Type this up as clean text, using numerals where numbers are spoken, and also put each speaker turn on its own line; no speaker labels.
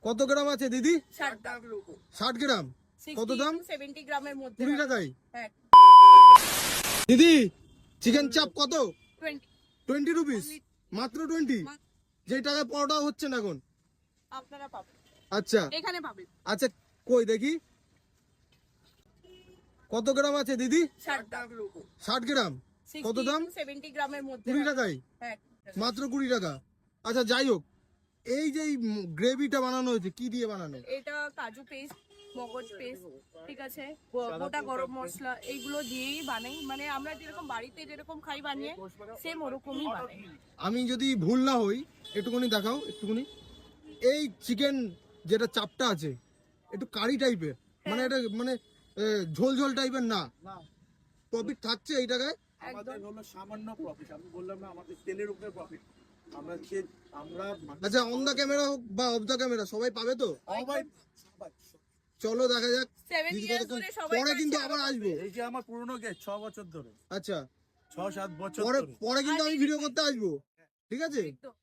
কত গ্রাম আছে দিদি?
60
গ্রাম। কত দাম?
70 গ্রামের মধ্যে
20 টাকায়।
হ্যাঁ
দিদি চিকেন চাপ কত?
20
20 রুপিস, মাত্র 20। যে টাকায় পরোটা হচ্ছে না এখন।
আপনারা পাবেন,
আচ্ছা
এখানে পাবেন।
আচ্ছা কই দেখি কত গ্রাম আছে দিদি?
60
গ্রাম। কত দাম?
70 গ্রামের মধ্যে
20 টাকায়,
হ্যাঁ
মাত্র 20 টাকা। আচ্ছা যাই হোক, এই যে গ্রেভিটা বানানো হয়েছে কি দিয়ে বানানো?
এটা কাজু পেস্ট, মগজ পেস্ট, ঠিক আছে, গোটা গরম মশলা, এইগুলো দিয়েই বানাই। মানে আমরা যেরকম বাড়িতে যেরকম খাই বানিয়ে সেম ওরকমই বানাই।
আমি যদি ভুল না হই একটুখানি দেখাও, একটুখানি। এই চিকেন যেটা চাপটা আছে একটু কারি টাইপের, মানে এটা মানে ঝোল ঝোল টাইপের না। প্রফিট থাকছে এই টাকায়?
আমাদের হলো সামান্য প্রফিট, আমি বললাম না আমাদের তেলের উপরে প্রফিট। আমরা
আচ্ছা অন দা ক্যামেরা হোক বা অফ দা ক্যামেরা সবাই পাবে তো?
সবাই
চলো দেখা যাক।
7
দিদি
years
কতক্ষণ
ধরে সবাই
পরে কিন্তু
পাচ্ছে।
আবার আসবো।
এই যে আমার পুরনো গেস্ট 6 বছর ধরে,
আচ্ছা
6-7 বছর
পরে
ধরে।
পরে কিন্তু আমি ভিডিও করতে আসবো, ঠিক আছে?
একদম।